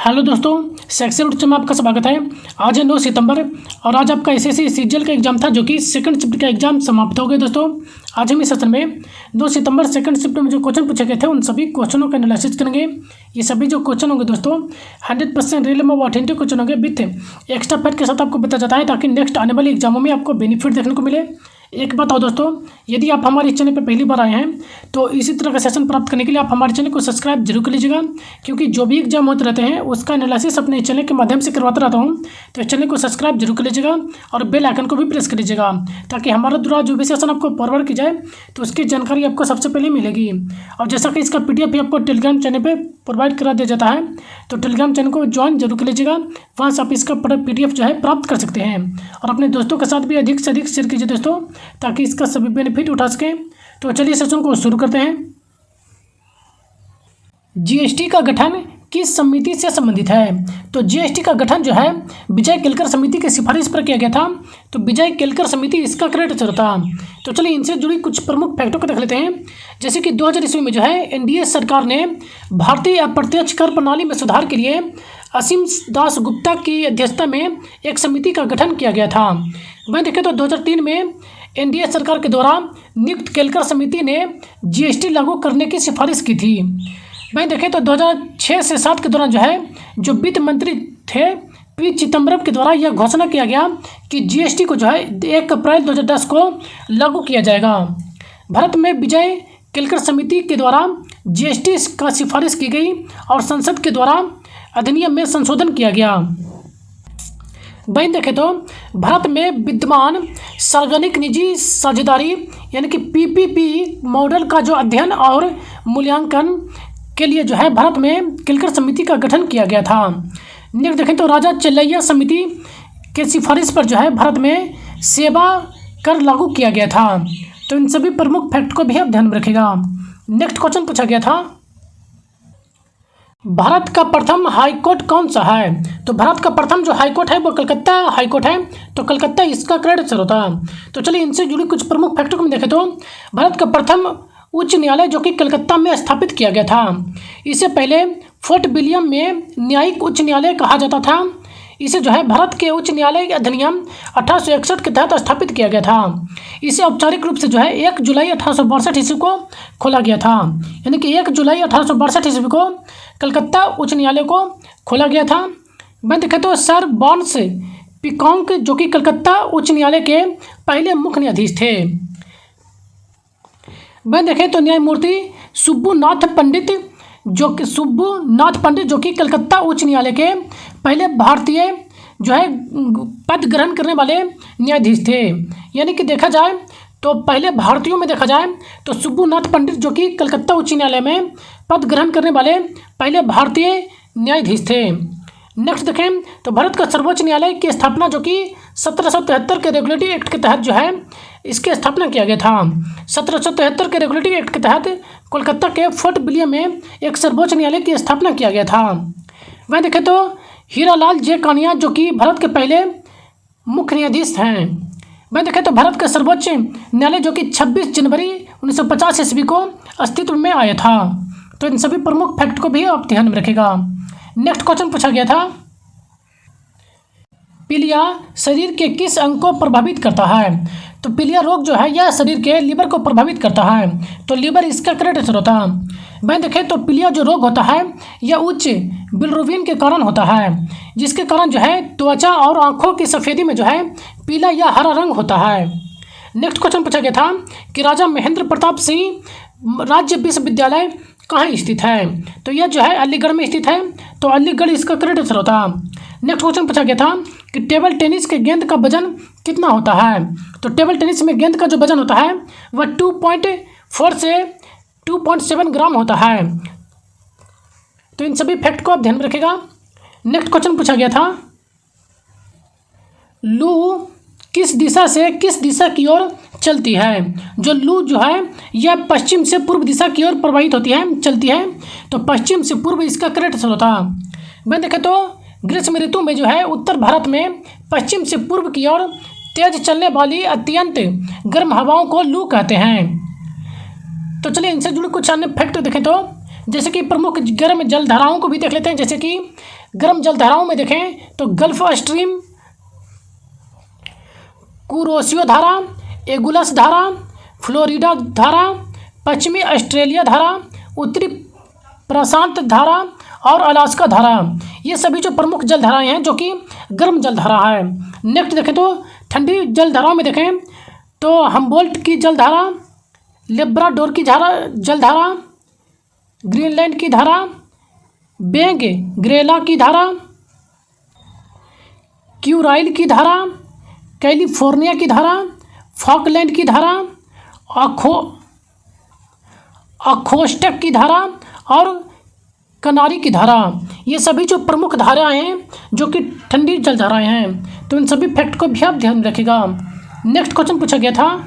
Hello दोस्तों, section root में आपका स्वागत है। आज है 9 सितंबर और आज आपका एसएससी सीजीएल का एग्जाम था, जो कि सेकंड शिफ्ट का एग्जाम समाप्त हो गया। दोस्तों आज हम इस सेशन में 2 सितंबर सेकंड शिफ्ट में जो क्वेश्चन पूछे गए थे उन सभी क्वेश्चनों का एनालिसिस करेंगे। ये सभी जो क्वेश्चन होंगे दोस्तों 100% रियल में ऑथेंटिक क्वेश्चन होंगे विथ एक्स्ट्रा फैक्ट के साथ आपको बताया जाता है, ताकि नेक्स्ट आने वाले एग्जामों में आपको बेनिफिट देखने को मिले। एक बात और दोस्तों, यदि आप हमारे चैनल पर पहली बार आए हैं तो इसी तरह का सेशन प्राप्त करने के लिए आप हमारे चैनल को सब्सक्राइब जरूर कर लीजिएगा, क्योंकि जो भी एग्जाम होते रहते हैं उसका एनालिसिस अपने चैनल के माध्यम से करवाता रहता हूं। तो इस चैनल को सब्सक्राइब जरूर कर लीजिएगा और बेल आइकन को भी प्रेस कर लीजिएगा, ताकि हमारा द्वारा जो भी सेशन आपको फॉरवर्ड की जाए तो उसकी जानकारी आपको सबसे पहले मिलेगी। और जैसा कि इसका PDF भी आपको टेलीग्राम चैनल पर प्रोवाइड करा दिया जाता है, तो टेलीग्राम चैनल को ज्वाइन जरूर कर लीजिएगा। वहाँ से आप इसका PDF जो है प्राप्त कर सकते हैं और अपने दोस्तों के साथ भी अधिक से अधिक शेयर कीजिए दोस्तों, ताकि इसका सभी बेनिफिट उठा सकें। तो चलिए सेशन को शुरू करते हैं। जीएसटी का गठन किस समिति से संबंधित है? तो जीएसटी का गठन जो है विजय केलकर समिति की सिफारिश पर किया गया था। तो विजय केलकर समिति इसका क्रेडिट था। तो चलिए इनसे जुड़ी कुछ प्रमुख फैक्टों को देख लेते हैं। जैसे कि 2000 ईस्वी में जो है एनडीए सरकार ने भारतीय अप्रत्यक्ष कर प्रणाली में सुधार के लिए असीम दास गुप्ता की अध्यक्षता में एक समिति का गठन किया गया था। वहीं देखें तो 2003 में एनडीए सरकार के द्वारा नियुक्त केलकर समिति ने जीएसटी लागू करने की सिफारिश की थी। वहीं देखें तो 2006 से 7 के दौरान जो है जो वित्त मंत्री थे पी चिदम्बरम के द्वारा यह घोषणा किया गया कि जीएसटी को जो है 1 अप्रैल 2010 को लागू किया जाएगा। भारत में विजय केलकर समिति के द्वारा जीएसटी का सिफारिश की गई और संसद के द्वारा अधिनियम में संशोधन किया गया। वहीं देखें तो भारत में विद्यमान सार्वजनिक निजी साझेदारी यानी कि पीपीपी मॉडल का जो अध्ययन और मूल्यांकन के लिए जो है भारत में केलकर समिति का गठन किया गया था। नेक्स्ट देखें तो राजा चेल्लैया समिति के सिफारिश पर जो है भारत में सेवा कर लागू किया गया था। तो इन सभी प्रमुख फैक्ट को भी आप ध्यान में रखिएगा। नेक्स्ट क्वेश्चन पूछा गया था, भारत का प्रथम हाईकोर्ट कौन सा है? तो भारत का प्रथम जो हाईकोर्ट है वो कलकत्ता हाईकोर्ट है। तो कलकत्ता इसका क्रेडिट होता। तो चलिए इनसे जुड़ी कुछ प्रमुख फैक्टों को देखें तो भारत का प्रथम उच्च न्यायालय जो कि कलकत्ता में स्थापित किया गया था। इससे पहले फोर्ट विलियम में न्यायिक उच्च न्यायालय कहा जाता था। इसे जो है भारत के उच्च न्यायालय अधिनियम 1861 के तहत स्थापित किया गया था। इसे औपचारिक रूप से जो है 1 जुलाई 1862 ईस्वी को खोला गया था। यानी कि 1 जुलाई 1862 ईस्वी को कलकत्ता उच्च न्यायालय को खोला गया था। मैं देखें तो सर बॉन्स पिकॉन्क जो कि कलकत्ता उच्च न्यायालय के पहले मुख्य न्यायाधीश थे। मैं देखें तो न्यायमूर्ति सुब्बूनाथ पंडित जो कि कलकत्ता उच्च न्यायालय के पहले भारतीय जो है पद ग्रहण करने वाले न्यायाधीश थे। यानी कि देखा जाए तो पहले भारतीयों में देखा जाए तो सुब्बूनाथ पंडित जो कि कलकत्ता उच्च न्यायालय में पद ग्रहण करने वाले पहले भारतीय न्यायाधीश थे। नेक्स्ट देखें तो भारत का सर्वोच्च न्यायालय की स्थापना जो कि 1773 के रेगुलेटरी एक्ट के तहत जो है इसकी स्थापना किया गया था। 1773 के रेगुलेटरी एक्ट के तहत कोलकाता के फोर्ट विलियम में एक सर्वोच्च न्यायालय की स्थापना किया गया था। वहीं देखें तो हीरालाल जे कानिया जो कि भारत के पहले मुख्य न्यायाधीश हैं। वहीं देखें तो भारत का सर्वोच्च न्यायालय जो कि 26 जनवरी 1950 ईस्वी को अस्तित्व में आया था। तो इन सभी प्रमुख फैक्ट को भी आप ध्यान में रखेगा। नेक्स्ट क्वेश्चन पूछा गया था, पीलिया शरीर के किस अंग को प्रभावित करता है? तो पीलिया रोग जो है यह शरीर के लीवर को प्रभावित करता है। तो लीवर इसका क्रेडिट होता है। वहीं देखें तो पीलिया जो रोग होता है यह उच्च बिलिरुबिन के कारण होता है, जिसके कारण जो है त्वचा और आंखों की सफ़ेदी में जो है पीला या हरा रंग होता है। नेक्स्ट क्वेश्चन पूछा गया था कि राजा महेंद्र प्रताप सिंह राज्य विश्वविद्यालय कहाँ स्थित है? तो यह जो है अलीगढ़ में स्थित है। तो अलीगढ़ इसका क्रेडिट होता है। नेक्स्ट क्वेश्चन पूछा गया था कि टेबल टेनिस के गेंद का वजन कितना होता है? तो टेबल टेनिस में गेंद का जो वजन होता है वह 2.4 से 2.7 ग्राम होता है। तो इन सभी फैक्ट को आप ध्यान में रखिएगा। नेक्स्ट क्वेश्चन पूछा गया था, लू किस दिशा से किस दिशा की ओर चलती है? जो लू जो है यह पश्चिम से पूर्व दिशा की ओर प्रवाहित होती है चलती है। तो पश्चिम से पूर्व इसका क्रेडिट होता है। मैं देखें तो ग्रीष्म ऋतु में जो है उत्तर भारत में पश्चिम से पूर्व की ओर तेज चलने वाली अत्यंत गर्म हवाओं को लू कहते हैं। तो चलिए इनसे जुड़े कुछ अन्य फैक्ट देखें तो जैसे कि प्रमुख गर्म जल धाराओं को भी देख लेते हैं। जैसे कि गर्म जल धाराओं में देखें तो गल्फ स्ट्रीम, कुरोशियो धारा, एगुलस धारा, फ्लोरिडा धारा, पश्चिमी ऑस्ट्रेलिया धारा, उत्तरी प्रशांत धारा और अलास्का धारा, ये सभी जो प्रमुख जल धाराएँ हैं जो कि गर्म जल धारा है। नेक्स्ट देखें तो ठंडी जल धाराओं में देखें तो हम्बोल्ट की जल धारा, लेब्राडोर की जल धारा, ग्रीनलैंड की धारा, बेंग ग्रेला की धारा, क्यूराइल की धारा, कैलिफोर्निया की धारा, फॉकलैंड की धारा, अखोस्टक की धारा और कनारी की धारा, ये सभी जो प्रमुख धाराएं हैं जो कि ठंडी जल धाराएं हैं। तो इन सभी फैक्ट को भी आप ध्यान में रखिएगा। नेक्स्ट क्वेश्चन पूछा गया था,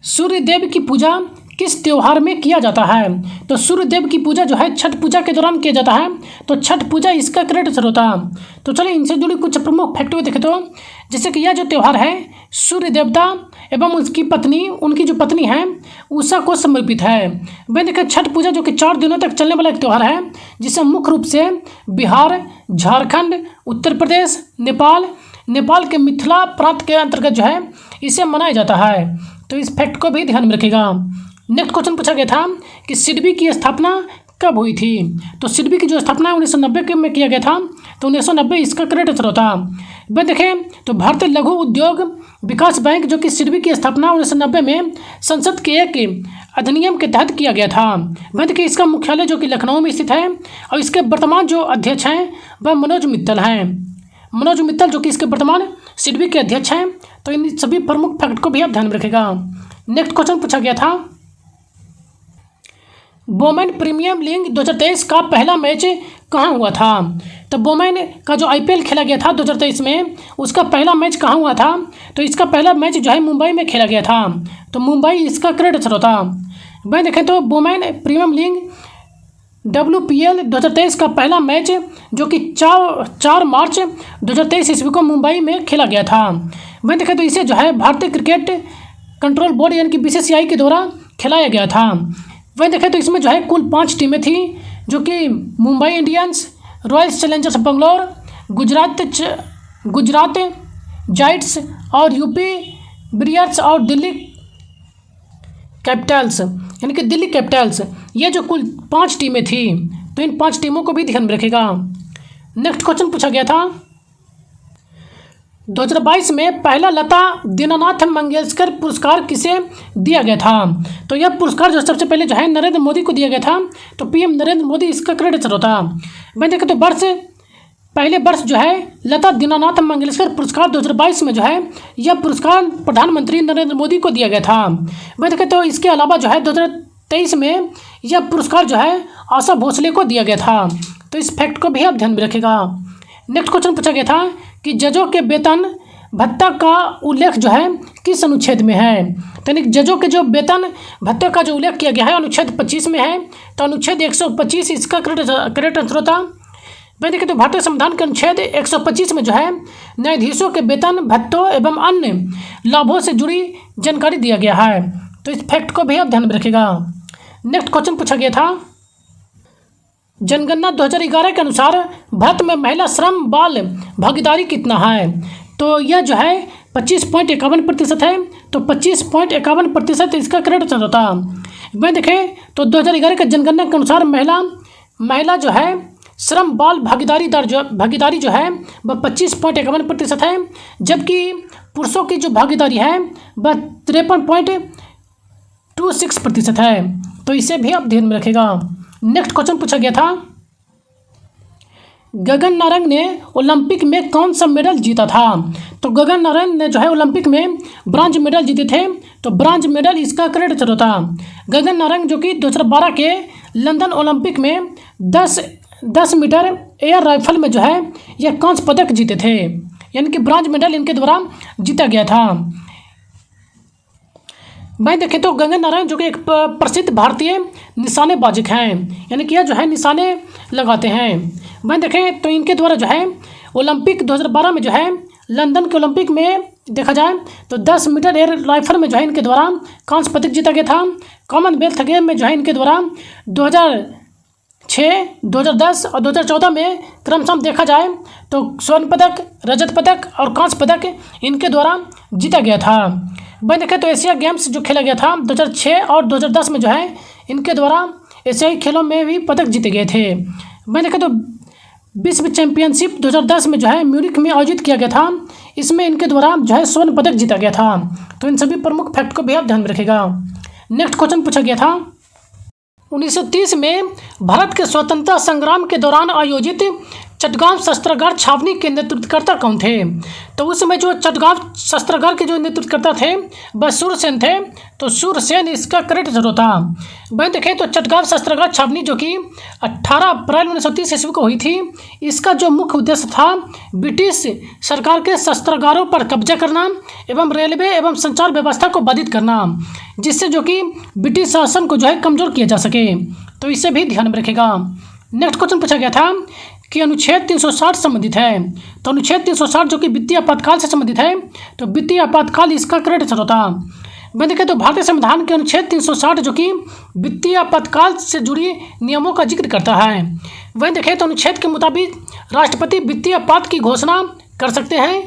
सूर्य देव की पूजा किस त्योहार में किया जाता है? तो सूर्य देव की पूजा जो है छठ पूजा के दौरान किया जाता है। तो छठ पूजा इसका करेक्ट आंसर होता। तो चलिए इनसे जुड़ी कुछ प्रमुख फैक्ट देखें तो जैसे कि यह जो त्यौहार है सूर्य देवता एवं उसकी पत्नी, उनकी जो पत्नी है उषा को समर्पित है। वह देखिए छठ पूजा जो कि 4 दिनों तक चलने वाला एक त्यौहार है, जिसे मुख्य रूप से बिहार, झारखंड, उत्तर प्रदेश, नेपाल के मिथिला प्रांत के अंतर्गत जो है इसे मनाया जाता है। तो इस फैक्ट को भी ध्यान में रखिएगा। नेक्स्ट क्वेश्चन पूछा गया था कि सिडबी की स्थापना कब हुई थी? तो सिडबी की जो स्थापना 1990 में किया गया था। तो 1990 इसका करेक्ट आंसर होता। वह देखें तो भारतीय लघु उद्योग विकास बैंक जो कि सिडबी की स्थापना 1990 में संसद के एक अधिनियम के तहत किया गया था। वह देखिए इसका मुख्यालय जो कि लखनऊ में स्थित है और इसके वर्तमान जो अध्यक्ष हैं वह मनोज मित्तल हैं। मनोज मित्तल जो कि इसके वर्तमान सिडबी के अध्यक्ष हैं। तो इन सभी प्रमुख फैक्ट को भी आप ध्यान में रखिएगा। नेक्स्ट क्वेश्चन पूछा गया था, वोमेन प्रीमियर लीग 2023 का पहला मैच कहाँ हुआ था? तो वोमेन का जो IPL खेला गया था 2023 में, उसका पहला मैच कहाँ हुआ था? तो इसका पहला मैच जो है मुंबई में खेला गया था। तो मुंबई इसका करेक्ट आंसर होता। वह देखें तो वोमेन प्रीमियर लीग WPL 2023 का पहला मैच जो कि 4 मार्च 2023 ईस्वी को मुंबई में खेला गया था। वह देखें तो इसे जो है भारतीय क्रिकेट कंट्रोल बोर्ड यानी कि BCCI के द्वारा खिलाया गया था। वह देखें तो इसमें जो है कुल 5 टीमें थी जो कि Mumbai Indians, Royals Challengers Bangalore, Gujarat giants और UP वॉरियर्स और दिल्ली कैपिटल्स यानी कि दिल्ली कैपिटल्स, ये जो कुल 5 टीमें थी। तो इन 5 टीमों को भी ध्यान में रखेगा। नेक्स्ट क्वेश्चन पूछा गया था, 2022 में पहला लता दीनानाथ मंगेशकर पुरस्कार किसे दिया गया था? तो यह पुरस्कार जो सबसे पहले जो है नरेंद्र मोदी को दिया गया था। तो PM नरेंद्र मोदी इसका करेक्ट आंसर होता। मैं देखें तो पहले वर्ष जो है लता दीनानाथ मंगेशकर पुरस्कार 2022 में जो है यह पुरस्कार प्रधानमंत्री नरेंद्र मोदी को दिया गया था। मैं देखें तो इसके अलावा जो है 2023 में यह पुरस्कार जो है आशा भोसले को दिया गया था। तो इस फैक्ट को भी आप ध्यान में रखेगा। नेक्स्ट क्वेश्चन पूछा गया था कि जजों के वेतन भत्ता का उल्लेख जो है किस अनुच्छेद में है? तो यानी जजों के जो वेतन भत्ते का जो उल्लेख किया गया है अनुच्छेद 25 में है। तो अनुच्छेद 125 इसका करेक्ट आंसर होता। वह देखें तो भारतीय संविधान के अनुच्छेद 125 में जो है न्यायाधीशों के वेतन भत्तों एवं अन्य लाभों से जुड़ी जानकारी दिया गया है। तो इस फैक्ट को भी आप ध्यान में रखिएगा। नेक्स्ट क्वेश्चन पूछा गया था, जनगणना 2011 के अनुसार भारत में महिला श्रम बाल भागीदारी कितना है? तो यह जो है 25.51% है। तो 25.51% इसका करेक्ट आंसर होता। वह देखें तो 2011 के जनगणना के अनुसार महिला जो है श्रम बाल भागीदारी जो है वह 25.51% है, जबकि पुरुषों की जो भागीदारी है वह 53.26% है। तो इसे भी आप ध्यान में रखेगा। नेक्स्ट क्वेश्चन पूछा गया था, गगन नारंग ने ओलंपिक में कौन सा मेडल जीता था? तो गगन नारंग ने जो है ओलंपिक में ब्रांज मेडल जीते थे। तो ब्रांज मेडल इसका करेक्ट आंसर होता। गगन नारंग जो कि 2012 के लंदन ओलंपिक में 10 मीटर एयर राइफल में जो है यह कांस्य पदक जीते थे, यानी कि ब्रांज मेडल इनके द्वारा जीता गया था। मैं देखें तो गगन नारंग जो कि एक प्रसिद्ध भारतीय निशानेबाज हैं, यानी कि यह जो है निशाने लगाते हैं। मैं देखें तो इनके द्वारा जो है ओलंपिक 2012 में जो है लंदन के ओलंपिक में देखा जाए तो 10 मीटर एयर राइफल में जो है इनके द्वारा कांस्य पदक जीता गया था। कॉमनवेल्थ गेम में जो है इनके द्वारा 2006, 2010 और 2014 में क्रमशः देखा जाए तो स्वर्ण पदक, रजत पदक और कांस्य पदक इनके द्वारा जीता गया था। वहीं देखें तो एशिया गेम्स जो खेला गया था 2006 और 2010 में जो है इनके द्वारा एशियाई खेलों में भी पदक जीते गए थे। वहीं देखें तो विश्व चैंपियनशिप 2010 में जो है म्यूनिख में आयोजित किया गया था, इसमें इनके द्वारा जो है स्वर्ण पदक जीता गया था। तो इन सभी प्रमुख फैक्ट को भी आप ध्यान में रखिएगा। नेक्स्ट क्वेश्चन पूछा गया था 1930 में भारत के स्वतंत्रता संग्राम के दौरान आयोजित चटगांव शस्त्रागार छावनी के नेतृत्वकर्ता कौन थे? तो उस समय जो चटगांव शस्त्रागार के जो नेतृत्वकर्ता थे वह सूरसेन थे। तो सूरसेन इसका करेक्ट आंसर होता। वहीं देखें तो चटगांव शस्त्रागार छावनी जो कि 18 अप्रैल 1930 ईस्वी को हुई थी, इसका जो मुख्य उद्देश्य था ब्रिटिश सरकार के शस्त्रागारों पर कब्जा करना एवं रेलवे एवं संचार व्यवस्था को बाधित करना, जिससे जो कि ब्रिटिश शासन को जो है कमज़ोर किया जा सके। तो इसे भी ध्यान में रखेगा। नेक्स्ट क्वेश्चन पूछा गया था कि अनुच्छेद 360 संबंधित है। तो अनुच्छेद 360 जो कि वित्तीय आपातकाल से संबंधित है, तो वित्तीय आपातकाल इसका करेक्ट आंसर होता। मैं देखें तो भारतीय संविधान के अनुच्छेद 360 जो कि वित्तीय आपातकाल से जुड़ी नियमों का जिक्र करता है। वहीं देखें तो अनुच्छेद के मुताबिक राष्ट्रपति वित्तीय आपात की घोषणा कर सकते हैं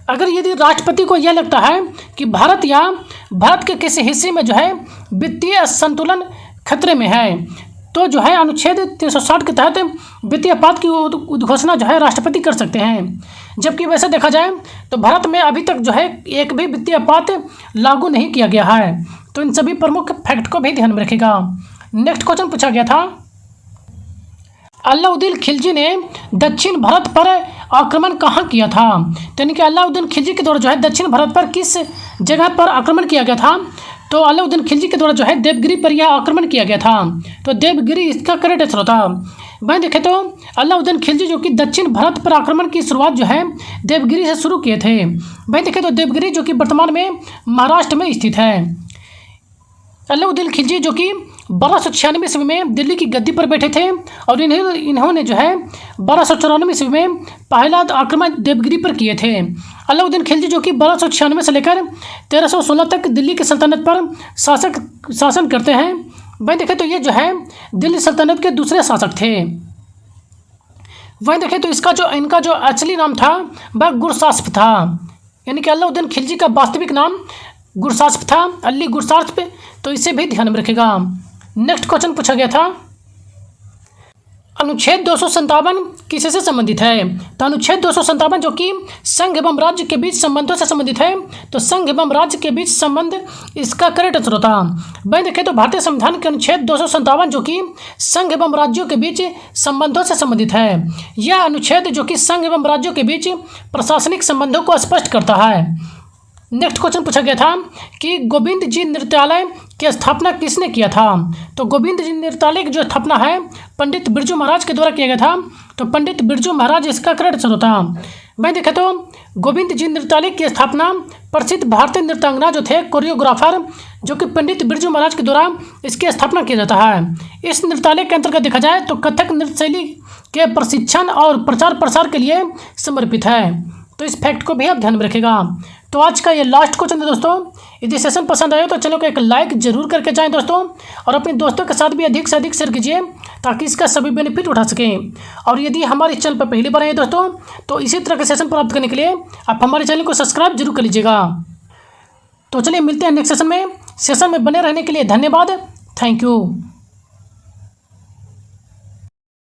अगर यदि राष्ट्रपति को यह लगता है कि भारत या भारत के किसी हिस्से में जो है वित्तीय संतुलन खतरे में है, तो जो है अनुच्छेद 360 के तहत वित्तीय आपात की घोषणा जो है राष्ट्रपति कर सकते हैं। जबकि वैसे देखा जाए तो भारत में अभी तक जो है एक भी वित्तीय आपात लागू नहीं किया गया है। तो इन सभी प्रमुख फैक्ट को भी ध्यान में रखिएगा। नेक्स्ट क्वेश्चन पूछा गया था अलाउद्दीन खिलजी ने दक्षिण भारत पर आक्रमण कहाँ किया था? तो यानी कि अलाउद्दीन खिलजी के द्वारा जो है दक्षिण भारत पर किस जगह पर आक्रमण किया गया था? तो अलाउद्दीन खिलजी के द्वारा जो है देवगिरी पर यह आक्रमण किया गया था। तो देवगिरी इसका करेक्ट आंसर होता। वहीं देखें तो अलाउद्दीन खिलजी जो कि दक्षिण भारत पर आक्रमण की शुरुआत जो है देवगिरी से शुरू किए थे। वहीं देखें तो देवगिरी जो कि वर्तमान में महाराष्ट्र में स्थित है। अलाउद्दीन खिलजी जो कि 1296 ईस्वी में दिल्ली की गद्दी पर बैठे थे और इन्होंने जो है 1294 ईस्वी में पहला आक्रमण देवगिरी पर किए थे। अलाउद्दीन खिलजी जो कि 1296 से लेकर 1316 तक दिल्ली की सल्तनत पर शासन करते हैं। वहीं देखें तो ये जो है दिल्ली सल्तनत के दूसरे शासक थे। वहीं देखें तो इनका जो असली नाम था वह गुरशास्प था, यानी कि अलाउद्दीन खिलजी का वास्तविक नाम गुरशास्प था, अली गुरशास्प। तो इसे भी ध्यान में रखेगा। नेक्स्ट क्वेश्चन पूछा गया था अनुच्छेद 257 किससे से संबंधित है? तो अनुच्छेद 257 जो कि संघ एवं राज्य के बीच संबंधों से संबंधित है। तो संघ एवं राज्य के बीच संबंध इसका करेक्ट आंसर होता। वहीं देखें तो भारतीय संविधान के अनुच्छेद 257 जो कि संघ एवं राज्यों के बीच संबंधों से संबंधित है। यह अनुच्छेद जो कि संघ एवं राज्यों के बीच प्रशासनिक संबंधों को स्पष्ट करता है। नेक्स्ट क्वेश्चन पूछा गया था कि गोविंद जी नृत्यालय की स्थापना किसने किया था? तो गोविंद जी नृत्यालय की जो स्थापना है पंडित बिरजू महाराज के द्वारा किया गया था। तो पंडित बिरजू महाराज इसका करेक्ट आंसर होता। मैं देखे तो गोविंद जी नृत्यालय की स्थापना प्रसिद्ध भारतीय नृत्यांगना जो थे कोरियोग्राफर जो कि पंडित बिरजू महाराज के द्वारा इसकी स्थापना किया जाता है। इस नृत्यालय के अंतर्गत देखा जाए तो कथक नृत्य शैली के प्रशिक्षण और प्रचार प्रसार के लिए समर्पित है। तो इस फैक्ट को भी आप ध्यान में रखेगा। तो आज का ये लास्ट क्वेश्चन है दोस्तों। यदि सेशन पसंद आए तो चैनल को एक लाइक जरूर करके जाएं दोस्तों, और अपने दोस्तों के साथ भी अधिक से अधिक शेयर कीजिए ताकि इसका सभी बेनिफिट उठा सकें। और यदि हमारे चैनल पर पहली बार आए दोस्तों तो इसी तरह के सेशन प्राप्त करने के लिए आप हमारे चैनल को सब्सक्राइब जरूर कर लीजिएगा। तो चलिए मिलते हैं नेक्स्ट सेशन में। सेशन में बने रहने के लिए धन्यवाद। Thank you.